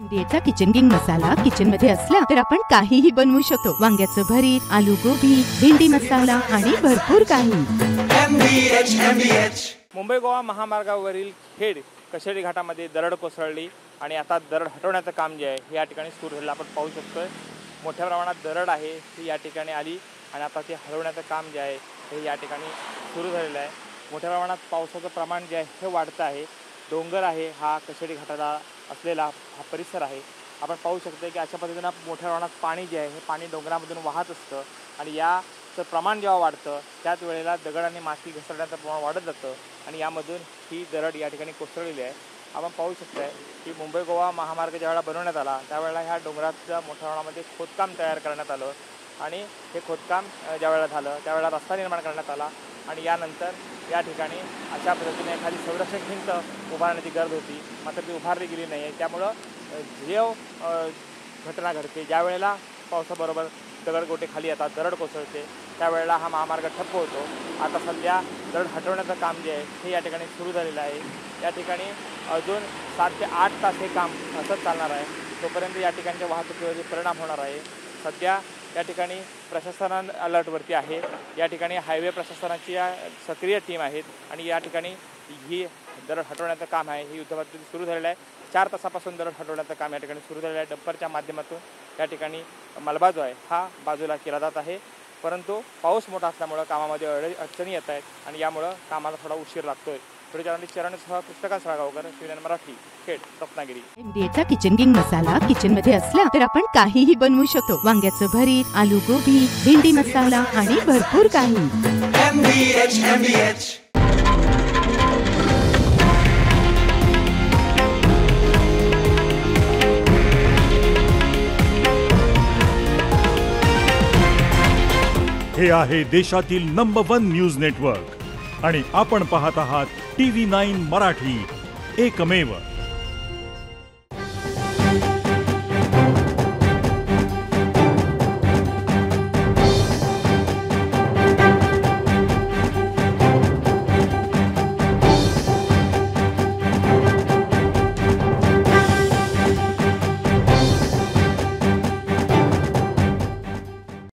MDAचा kitchen king masala kitchen मध्ये असला तर आपण काहीही बनवू शकतो। वांग्याचं भरीत, आलू गोबी, भेंडी मसाला आणि भरपूर काही। मुंबई गोवा महामार्गावरील खेड कशेडी घाटामध्ये दरड कोसळली आणि आता दरड हटवण्याचं काम जे आहे हे या ठिकाणी सुरू झालेलं आपण पाहू शकतोय। मोठ्या प्रमाणात दरड आहे ही या ठिकाणी आली आणि आता ते हलवण्याचं काम जे आहे हे या ठिकाणी सुरू झालेलं आहे। मोठ्या प्रमाणात पावसाचं प्रमाण जे आहे हे वाढतं आहे। डोंगर आहे हा कशेडी घाटाला असलेला हा परिसर आहे। आपण पाहू शकतो की अशा पद्धतीने मोठ्या प्रमाणात पाणी जे आहे हे पाणी डोंगरामधून वाहत असतं आणि याचं प्रमाण जेव्हा वाढतं त्याच वेळेला दगड आणि माती घसरण्याचं प्रमाण वाढत जातं आणि यामधून ही दरड या ठिकाणी कोसळलेली आहे। आपण पाहू शकतो की मुंबई गोवा महामार्ग ज्यावेळेला बनवण्यात आला त्यावेळेला ह्या डोंगराच्या मोठ्या प्रमाणामध्ये खोदकाम तयार करण्यात आलं आणि हे खोदकाम ज्यावेळेला झालं त्यावेळेला रस्ता निर्माण करण्यात आला आणि यानंतर या ठिकाणी अशा पद्धतीने एखादी संरक्षक भिंत उभारण्याची गरज होती, मात्र ती उभारली गेली नाही आहे। त्यामुळं जेव घटना घडते ज्यावेळेला पावसाबरोबर दगडगोटे खाली येतात, दरड कोसळते, त्यावेळेला हा महामार्ग ठप्प होतो। आता सध्या दरड हटवण्याचं काम जे आहे हे या ठिकाणी सुरू झालेलं आहे। या ठिकाणी अजून 7 ते 8 तास हे काम असंच चालणार आहे। तोपर्यंत या ठिकाणच्या वाहतुकीवर परिणाम होणार आहे। सध्या या ठिकाणी प्रशासन अलर्टवरती आहे। या ठिकाणी हायवे प्रशासनाची सक्रिय टीम आहेत आणि या ठिकाणी ही दरड हटवण्याचं काम आहे ही युद्धपद्धती सुरू झालेलं आहे। 4 तासापासून दरड हटवण्याचं काम या ठिकाणी सुरू झालेलं आहे। डंपरच्या माध्यमातून या ठिकाणी मलबा जो आहे हा बाजूला केला जात आहे, परंतु पाऊस मोठा असल्यामुळं कामामध्ये अडचणी येत आहेत आणि यामुळं कामाला थोडा उशीर लागतोय। चरणसह कृष्णकांत साळगावकर, CNN मराठी, खेड, रत्नागिरी। MDAचा किचन किंग मसाला किचन मध्ये असला तर आपण काहीही बनवू शकतो। वांग्याचं भरीत, आलू गोबी, भेंडी मसाला आणि भरपूर काही। हे आहे देशातील नंबर 1 न्यूज नेटवर्क आणि आपण पाहत आहात TV9 मराठी, एकमेव।